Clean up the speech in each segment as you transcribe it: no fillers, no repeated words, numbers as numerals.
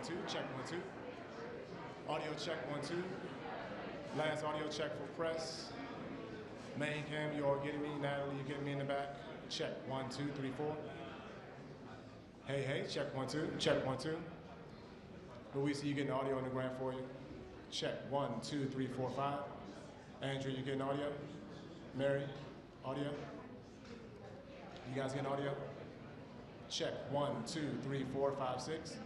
1 2, check 1 2. Audio check 1 2. Last audio check for press. Main cam, you all getting me? Natalie, you getting me in the back? Check 1 2 3 4. Hey, hey, check 1 2, check 1 2. Louisa, you getting audio on the ground for you? Check 1 2 3 4 5. Andrew, you getting audio? Mary, audio? You guys getting audio? Check 1 2 3 4 5 6.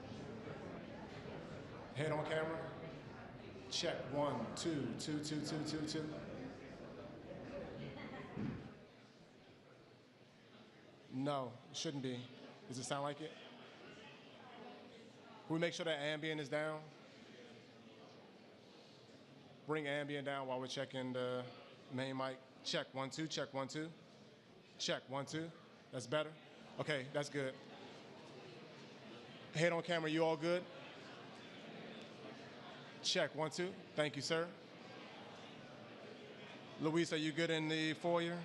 Head on camera. Check 1 2 2 2 2 2 2. No, it shouldn't be. Does it sound like it? Can we make sure that ambient is down? Bring ambient down while we're checking the main mic. Check 1 2, check 1 2. Check 1 2. That's better? Okay, that's good. Head on camera, you all good? Check 1 2. Thank you, sir. Luis, are you good in the foyer?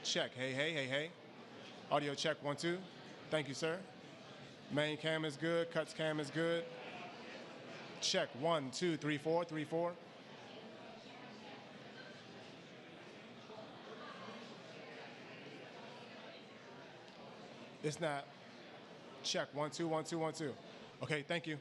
Check. Hey, hey, hey, hey. Audio check 1 2. Thank you, sir. Main cam is good. Cuts cam is good. Check 1 2 3 4 3 4. It's not. Check 1 2 1 2 1 2. Okay, thank you.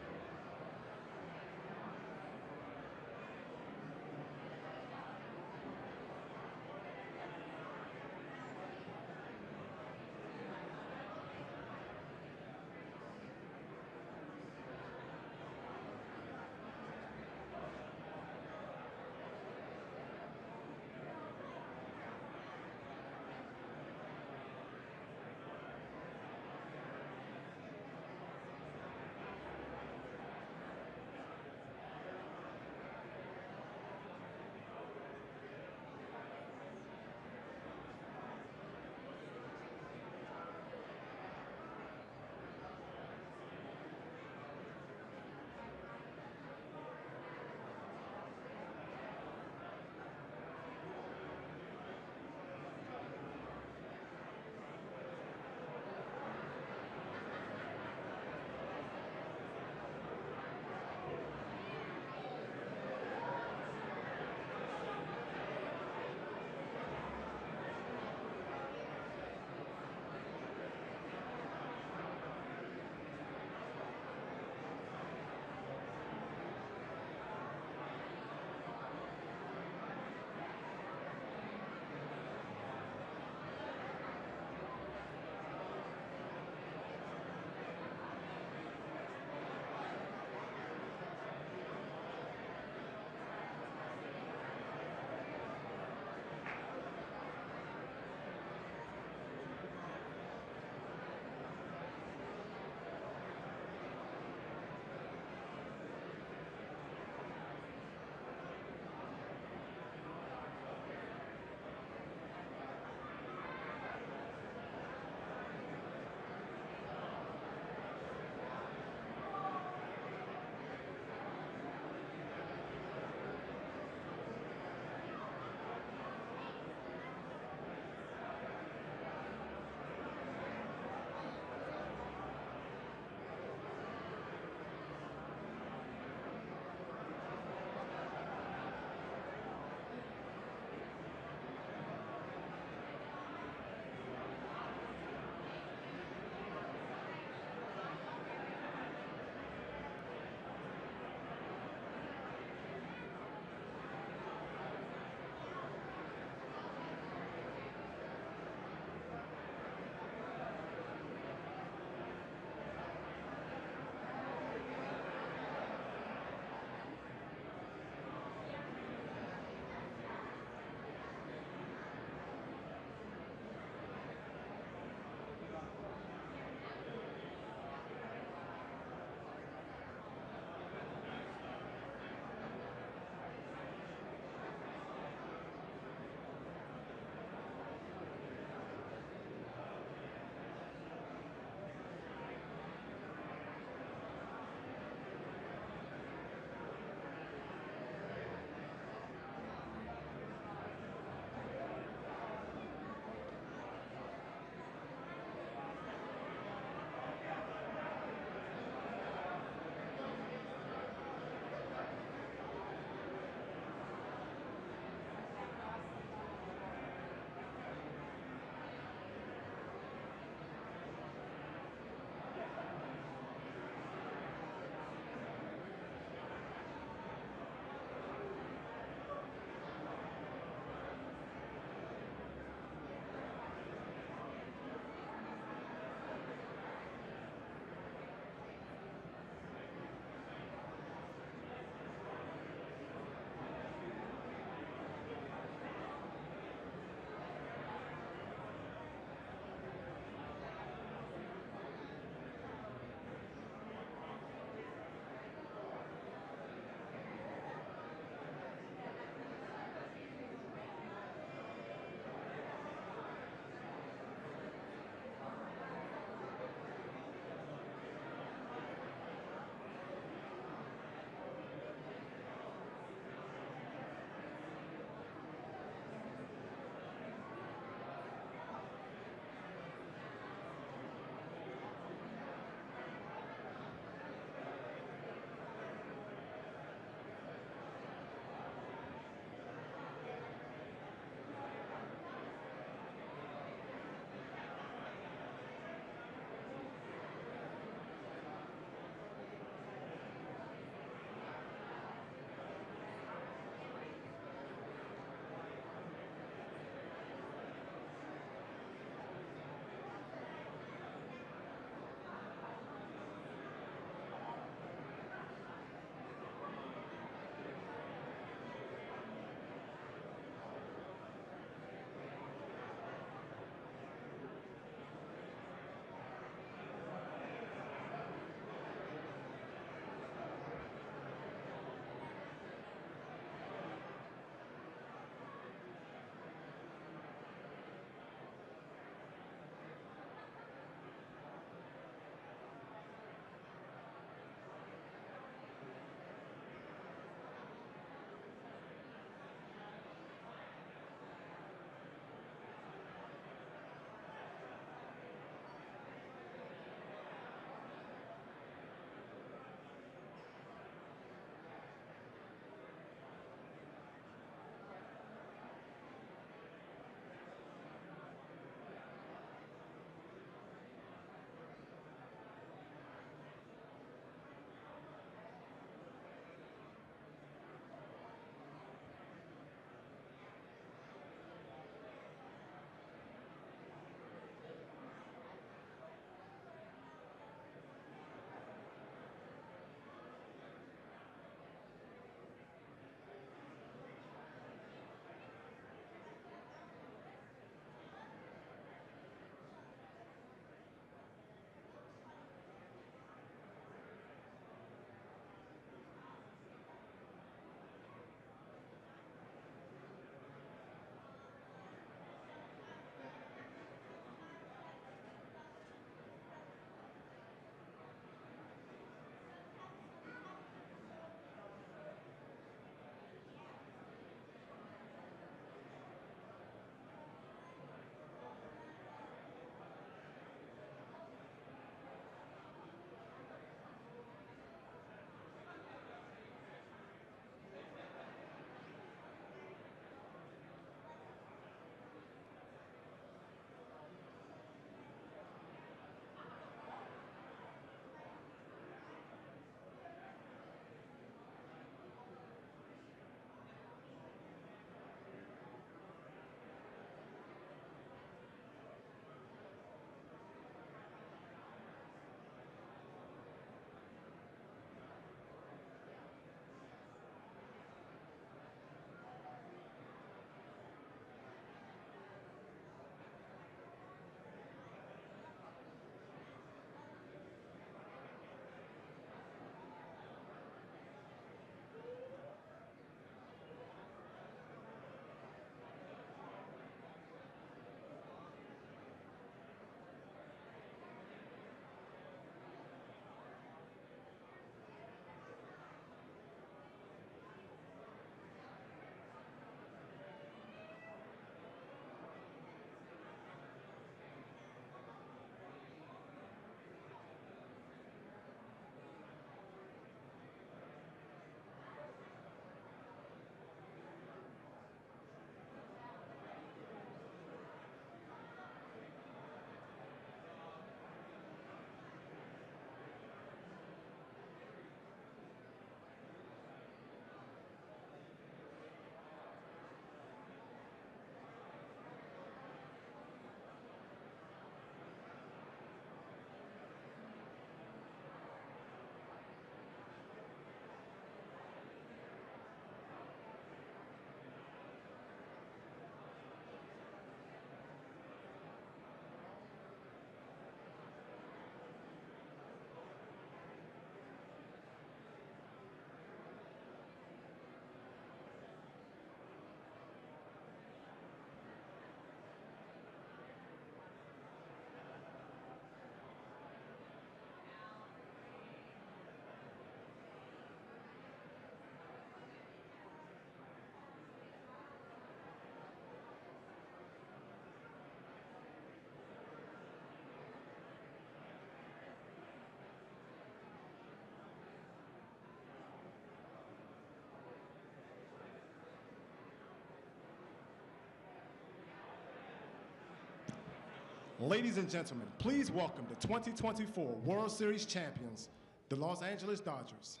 Ladies and gentlemen, please welcome the 2024 World Series champions, the Los Angeles Dodgers.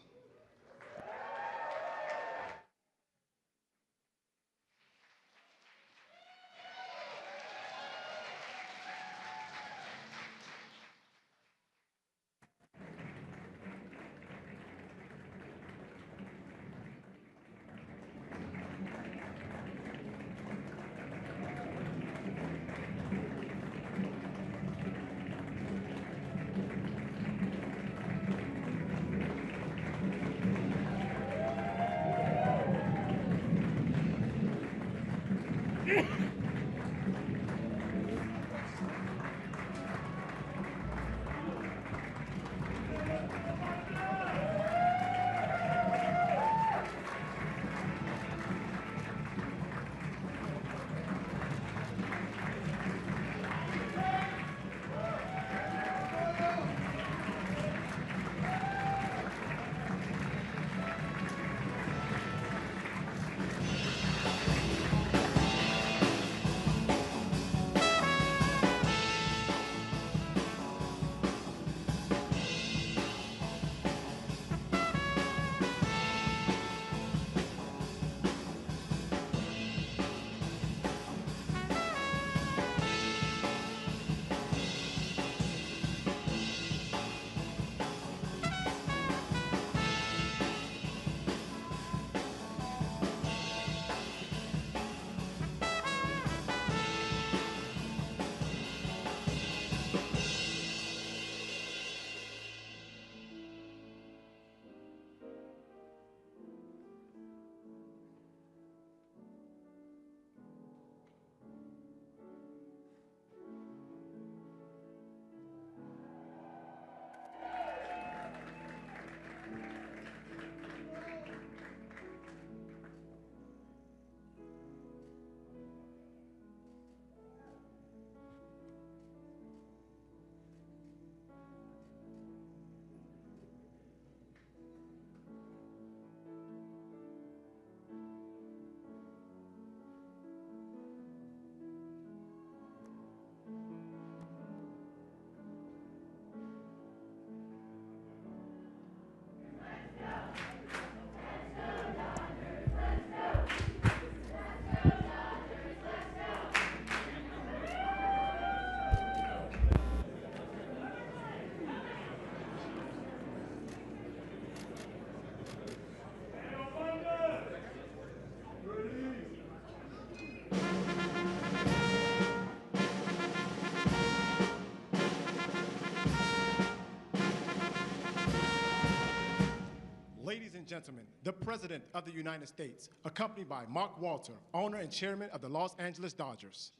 Ladies and gentlemen, the President of the United States, accompanied by Mark Walter, owner and chairman of the Los Angeles Dodgers.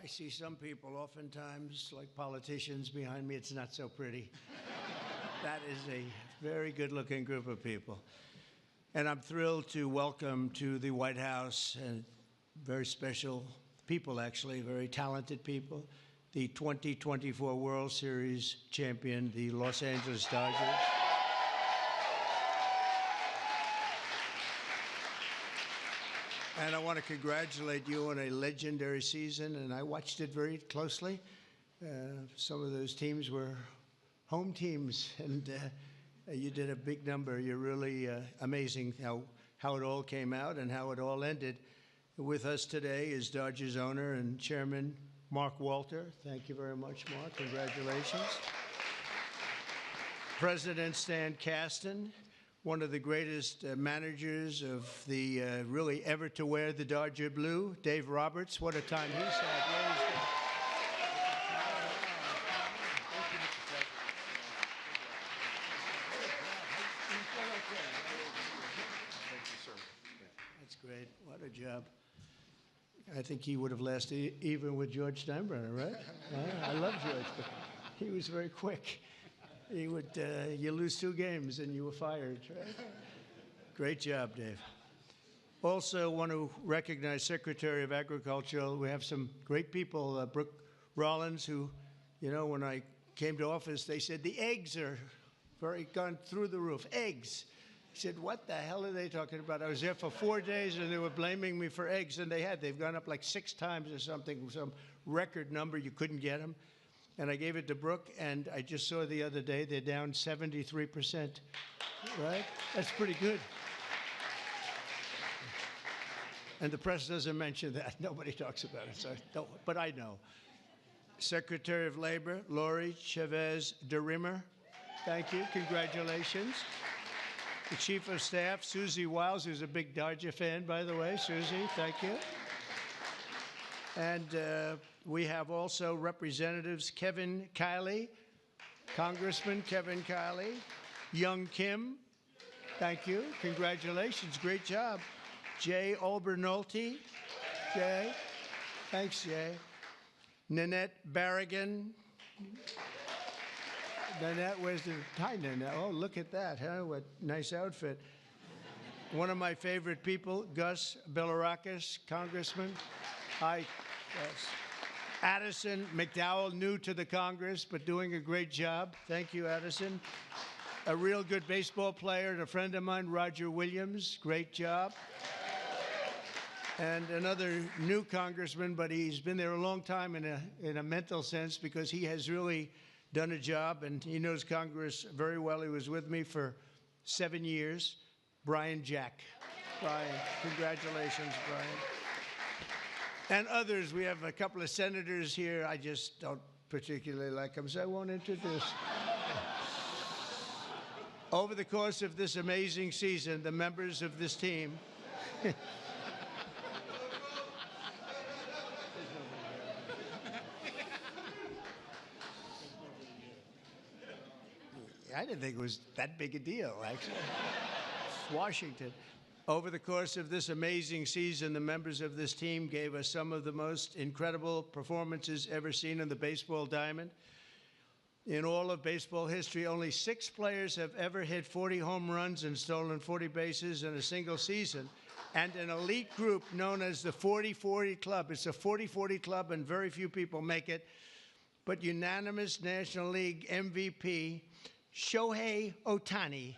I see some people oftentimes, like politicians behind me, it's not so pretty. That is a very good-looking group of people. And I'm thrilled to welcome to the White House and very special people, actually, very talented people, the 2024 World Series champion, the Los Angeles Dodgers. And I want to congratulate you on a legendary season, and I watched it very closely. Some of those teams were home teams, and you did a big number. You're really amazing how it all came out and how it all ended. With us today is Dodgers owner and chairman Mark Walter. Thank you very much, Mark. Congratulations. President Stan Kasten, one of the greatest managers of the really ever to wear the Dodger blue, Dave Roberts. What a time he's had. That's great. What a job. I think he would have lasted even with George Steinbrenner, right? I love George, but he was very quick. He would, you lose 2 games and you were fired. Right? Great job, Dave. Also want to recognize Secretary of Agriculture. We have some great people, Brooke Rollins, who, you know, when I came to office, they said the eggs are gone through the roof. Eggs. I said, what the hell are they talking about? I was there for 4 days and they were blaming me for eggs, and they've gone up like 6 times or something, some record number. You couldn't get them. And I gave it to Brooke, and I just saw the other day they're down 73%. Right? That's pretty good. And the press doesn't mention that. Nobody talks about it, so don't, but I know. Secretary of Labor, Lori Chavez DeRimmer. Thank you. Congratulations. The Chief of Staff, Susie Wiles, who's a big Dodger fan, by the way. Susie, thank you. And we have also Representatives Kevin Kiley, Congressman Kevin Kiley, Young Kim, thank you. Congratulations. Great job. Jay Obernolte. Jay. Thanks, Jay. Nanette Barrigan. Nanette, where's the... Hi, Nanette. Oh, look at that, huh? What nice outfit. One of my favorite people, Gus Bilirakis, Congressman. Hi, Gus. Addison McDowell, new to the Congress, but doing a great job. Thank you, Addison. A real good baseball player and a friend of mine, Roger Williams. Great job. And another new congressman, but he's been there a long time in a mental sense, because he has really done a job and he knows Congress very well. He was with me for 7 years. Brian Jack. Brian, congratulations, Brian. And others. We have a couple of senators here. I just don't particularly like them, so I won't introduce. Over the course of this amazing season, the members of this team I didn't think it was that big a deal, actually. Washington. Over the course of this amazing season, the members of this team gave us some of the most incredible performances ever seen in the baseball diamond. In all of baseball history, only 6 players have ever hit 40 home runs and stolen 40 bases in a single season. And an elite group known as the 40-40 Club. It's a 40-40 club, and very few people make it. But unanimous National League MVP, Shohei Ohtani.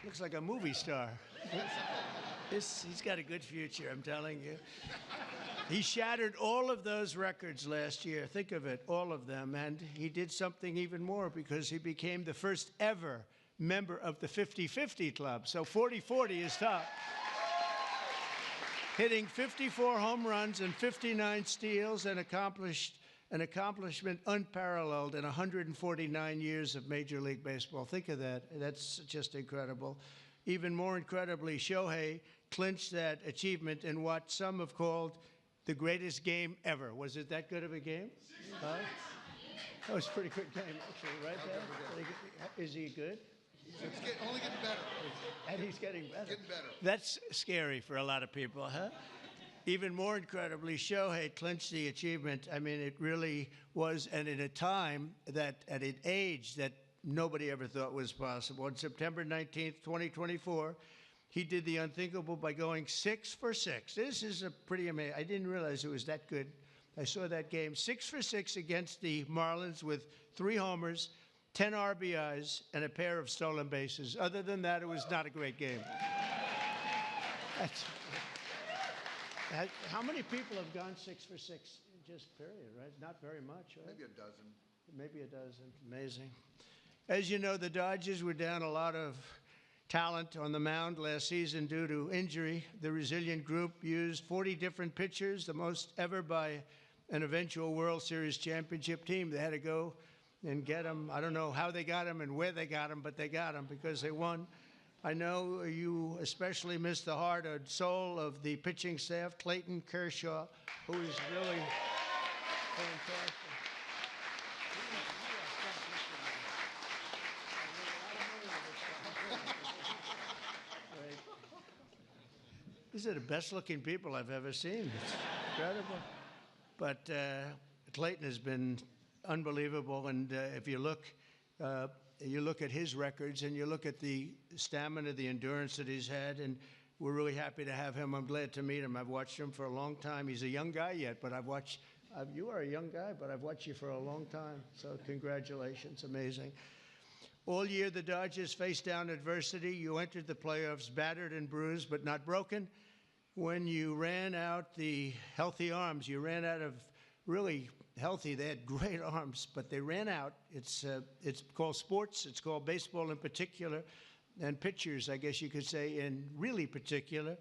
Looks like a movie star. He's got a good future, I'm telling you. He shattered all of those records last year. Think of it, all of them. And he did something even more, because he became the first ever member of the 50-50 club. So 40-40 is top. Hitting 54 home runs and 59 steals, and an accomplishment unparalleled in 149 years of Major League Baseball. Think of that. That's just incredible. Even more incredibly, Shohei clinched that achievement in what some have called the greatest game ever. Was it that good of a game? That was a pretty good game, actually, right there? Is he good? He's only getting better. And he's getting better. Getting better. That's scary for a lot of people, huh? Even more incredibly, Shohei clinched the achievement. I mean, it really was, and at a time that, at an age that nobody ever thought was possible. On September 19th, 2024, he did the unthinkable by going 6 for 6. This is a pretty amazing. I didn't realize it was that good. I saw that game, 6 for 6 against the Marlins with 3 homers, 10 RBIs, and a pair of stolen bases. Other than that, it was not a great game. How many people have gone 6 for 6? Just period, right? Not very much, right? Maybe a dozen. Maybe a dozen. Amazing. As you know, the Dodgers were down a lot of talent on the mound last season due to injury. The resilient group used 40 different pitchers, the most ever by an eventual World Series championship team. They had to go and get them. I don't know how they got them and where they got them, but they got them because they won. I know you especially miss the heart and soul of the pitching staff, Clayton Kershaw, who is really fantastic. these are the best-looking people I've ever seen. It's incredible. But Clayton has been unbelievable, and if you look at his records and you look at the stamina, the endurance that he's had, and we're really happy to have him. I'm glad to meet him. I've watched him for a long time. He's a young guy yet, but you are a young guy, but I've watched you for a long time. So congratulations, amazing. All year, the Dodgers faced down adversity. You entered the playoffs battered and bruised, but not broken. When you ran out the healthy arms, you ran out of really healthy. They had great arms, but they ran out. It's called sports. It's called baseball in particular, and pitchers, I guess you could say, in really particular.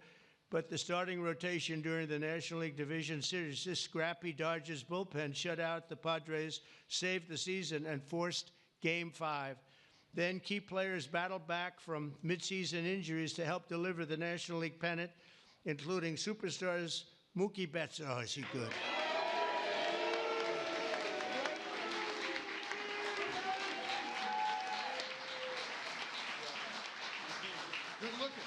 But the starting rotation during the National League Division Series, this scrappy Dodgers bullpen shut out the Padres, saved the season, and forced Game 5. Then key players battled back from midseason injuries to help deliver the National League pennant, including superstars Mookie Betts. Oh, is he good? Good looking.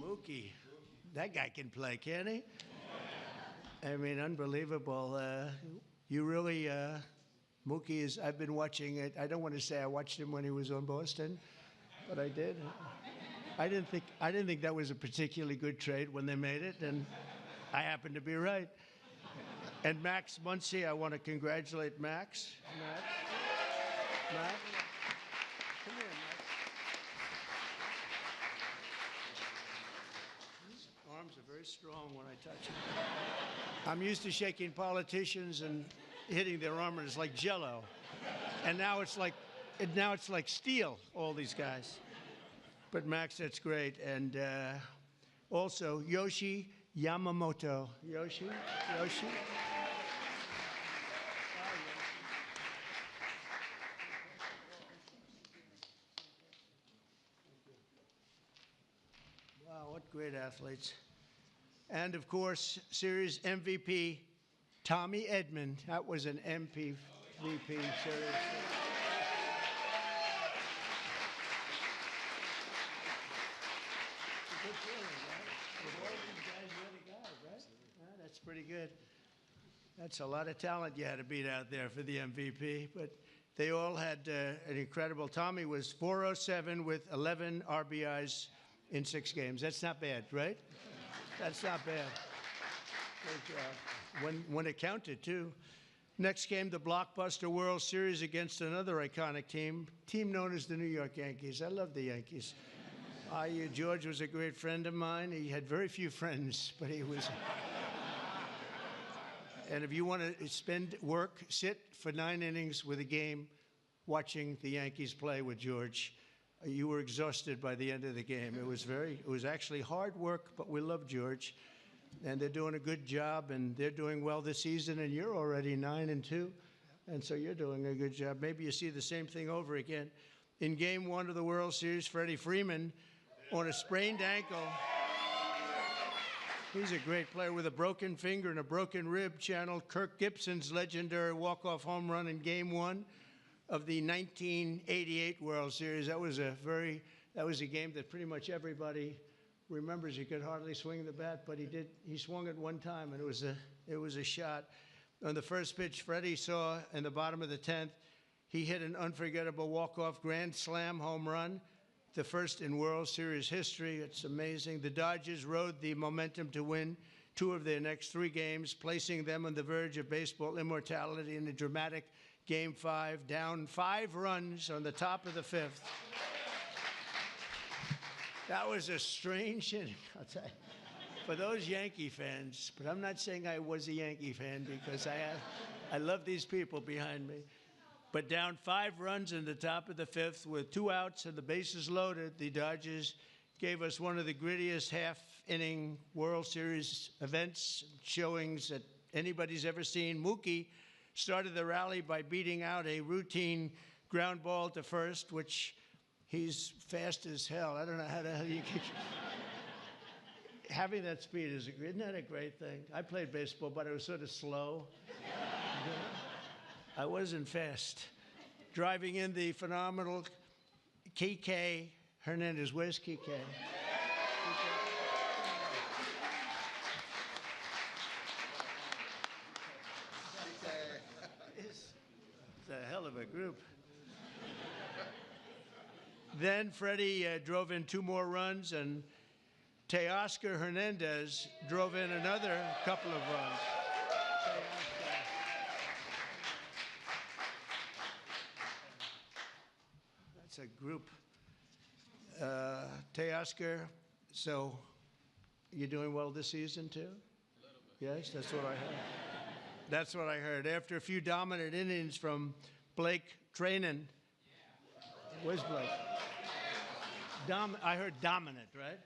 Mookie, that guy can play, can't he? I mean, unbelievable. You really, Mookie is, I've been watching it. I don't want to say I watched him when he was on Boston, but I did. I didn't think that was a particularly good trade when they made it, and I happened to be right. And Max Muncy, I want to congratulate Max. Max. Come here, Max. His arms are very strong when I touch them. I'm used to shaking politicians and hitting their armors like Jell-O, and now it's like steel. All these guys, but Max, that's great, and also Yoshi Yamamoto. Yoshi. Wow, what great athletes. And, of course, series MVP, Tommy Edman. That was an MVP series. Good feeling, right? With all these guys, you're the guy, right? That's pretty good. That's a lot of talent you had to beat out there for the MVP, but they all had an incredible. Tommy was 407 with 11 RBIs in 6 games. That's not bad, right? That's not bad. Great job. When it counted, too. Next came the blockbuster World Series against another iconic team known as the New York Yankees. I love the Yankees. George was a great friend of mine. He had very few friends, but he was. And if you want to sit for 9 innings with a game watching the Yankees play with George, you were exhausted by the end of the game. It was actually hard work, but we love George. And they're doing a good job, and they're doing well this season, and you're already 9-2. And so you're doing a good job. Maybe you see the same thing over again. In Game 1 of the World Series, Freddie Freeman, on a sprained ankle. He's a great player with a broken finger and a broken rib, channeled Kirk Gibson's legendary walk-off home run in Game 1 of the 1988 World Series. That was a game that pretty much everybody remembers. He could hardly swing the bat, but he swung it one time, and it was a shot. On the first pitch Freddie saw in the bottom of the 10th, he hit an unforgettable walk-off grand slam home run, the first in World Series history. It's amazing. The Dodgers rode the momentum to win 2 of their next 3 games, placing them on the verge of baseball immortality in a dramatic Game 5, down 5 runs on the top of the 5th. That was a strange inning, I'll tell you, for those Yankee fans. But I'm not saying I was a Yankee fan, because I love these people behind me. But down 5 runs in the top of the 5th with 2 outs and the bases loaded, the Dodgers gave us one of the grittiest half-inning World Series events, showings that anybody's ever seen. Mookie started the rally by beating out a routine ground ball to first, which he's fast as hell. I don't know how the hell you can. Having that speed isn't that a great thing? I played baseball, but it was sort of slow. I wasn't fast. Driving in the phenomenal Kike Hernandez. Where's Kike? It's a hell of a group. Then Freddie drove in 2 more runs, and Teoscar Hernandez drove in another couple of runs. That's a group. Teoscar, so you're doing well this season too? Yes, that's what I heard. That's what I heard. After a few dominant innings from Blake Trainin. Where's Blake? I heard dominant, right?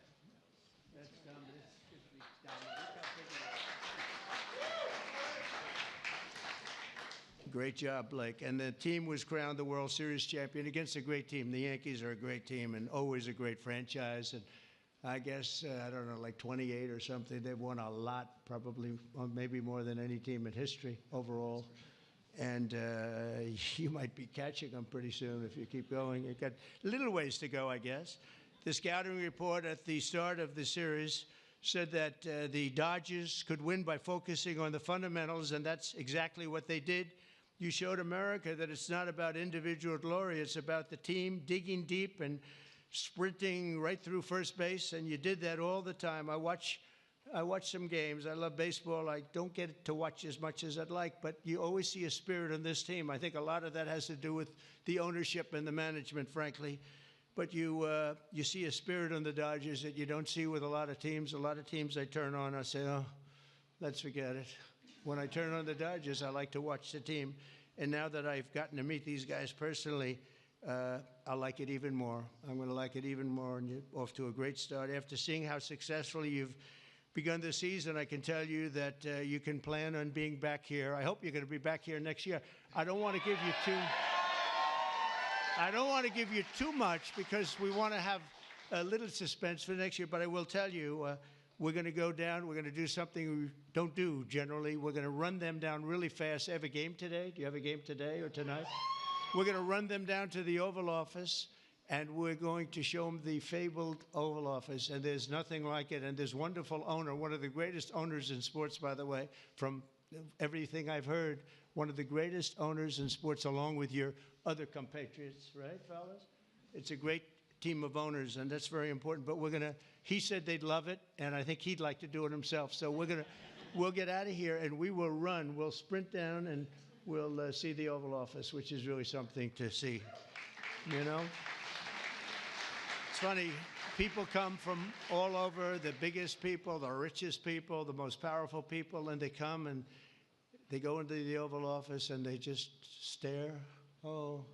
That's dominant. Great job, Blake. And the team was crowned the World Series champion against a great team. The Yankees are a great team and always a great franchise. And I guess, I don't know, like 28 or something. They've won a lot, probably, maybe more than any team in history overall. And you might be catching them pretty soon if you keep going. You've got a little ways to go, I guess. The scouting report at the start of the series said that the Dodgers could win by focusing on the fundamentals, and that's exactly what they did. You showed America that it's not about individual glory. It's about the team digging deep and sprinting right through first base, and you did that all the time. I watch some games. I love baseball. I don't get to watch as much as I'd like, but you always see a spirit on this team. I think a lot of that has to do with the ownership and the management, frankly. But you see a spirit on the Dodgers that you don't see with a lot of teams. A lot of teams I turn on, I say, oh, let's forget it. When I turn on the Dodgers, I like to watch the team. And now that I've gotten to meet these guys personally, I like it even more. I'm going to like it even more, and you're off to a great start. After seeing how successfully you've begun the season, I can tell you that you can plan on being back here. I hope you're going to be back here next year. I don't want to give you too much because we want to have a little suspense for next year, but I will tell you, we're going to go down. We're going to do something we don't do generally. We're going to run them down really fast. Have a game today? Do you have a game today or tonight? We're going to run them down to the Oval Office, and we're going to show them the fabled Oval Office, and there's nothing like it. And this wonderful owner, one of the greatest owners in sports, by the way, from everything I've heard, one of the greatest owners in sports, along with your other compatriots, right, fellas? It's a great team of owners, and that's very important. But he said they'd love it, and I think he'd like to do it himself. So we'll get out of here, and we will run. We'll sprint down, and we'll see the Oval Office, which is really something to see, you know? It's funny, people come from all over, the biggest people, the richest people, the most powerful people, and they come and they go into the Oval Office and they just stare. Oh,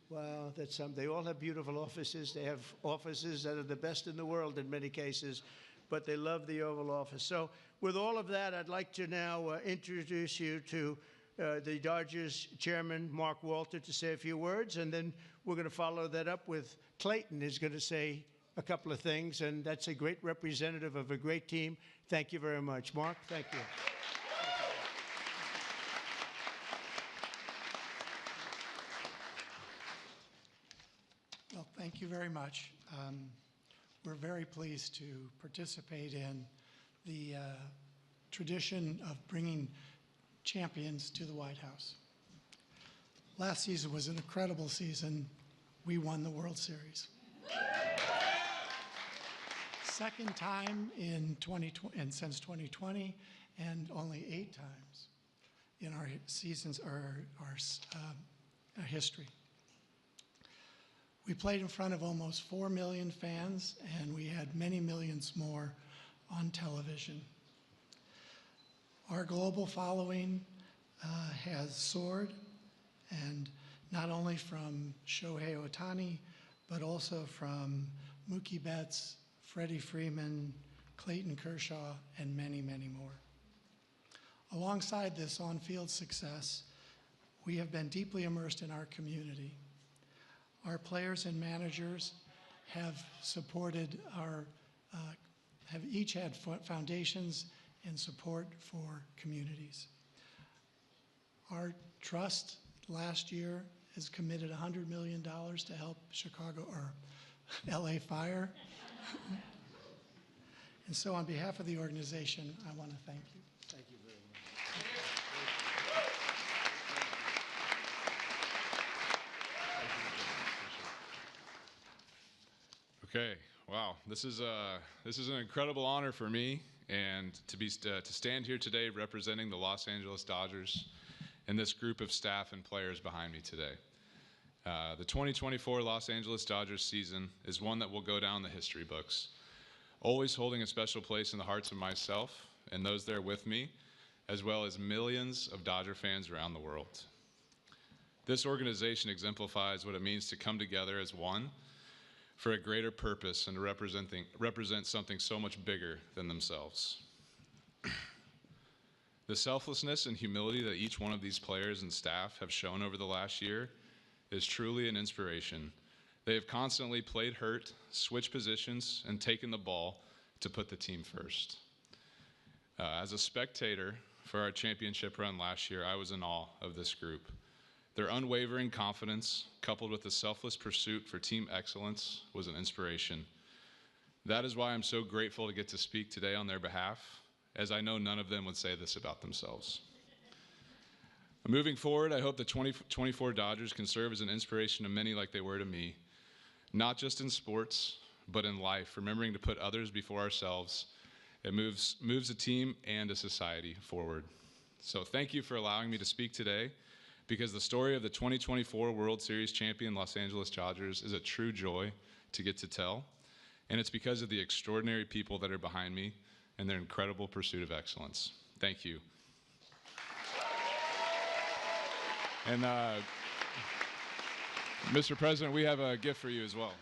wow, that's something. They all have beautiful offices. They have offices that are the best in the world in many cases, but they love the Oval Office. So with all of that, I'd like to now introduce you to the Dodgers chairman, Mark Walter, to say a few words, and then we're going to follow that up with Clayton, who's going to say a couple of things, and that's a great representative of a great team. Thank you very much. Mark, thank you. Well, thank you very much. We're very pleased to participate in the tradition of bringing champions to the White House. Last season was an incredible season. We won the World Series. Second time in 2020, and since 2020, and only 8 times in our seasons, our history. We played in front of almost 4 million fans, and we had many millions more on television. Our global following has soared, and not only from Shohei Ohtani, but also from Mookie Betts, Freddie Freeman, Clayton Kershaw, and many, many more. Alongside this on-field success, we have been deeply immersed in our community. Our players and managers have supported have each had foundations and support for communities. Our trust last year has committed $100 million to help Chicago or LA Fire. And so on behalf of the organization, I want to thank you. Thank you very much. Okay, wow, this is an incredible honor for me, and to stand here today representing the Los Angeles Dodgers and this group of staff and players behind me today. The 2024 Los Angeles Dodgers season is one that will go down the history books, always holding a special place in the hearts of myself and those there with me, as well as millions of Dodger fans around the world. This organization exemplifies what it means to come together as one for a greater purpose and to represent something so much bigger than themselves. The selflessness and humility that each one of these players and staff have shown over the last year is truly an inspiration. They have constantly played hurt, switched positions, and taken the ball to put the team first. As a spectator for our championship run last year, I was in awe of this group. Their unwavering confidence, coupled with the selfless pursuit for team excellence, was an inspiration. That is why I'm so grateful to get to speak today on their behalf, as I know none of them would say this about themselves. Moving forward, I hope the 2024 Dodgers can serve as an inspiration to many like they were to me, not just in sports, but in life, remembering to put others before ourselves. It moves a team and a society forward. So thank you for allowing me to speak today, because the story of the 2024 World Series champion Los Angeles Dodgers is a true joy to get to tell, and it's because of the extraordinary people that are behind me and their incredible pursuit of excellence. Thank you. And Mr. President, we have a gift for you as well.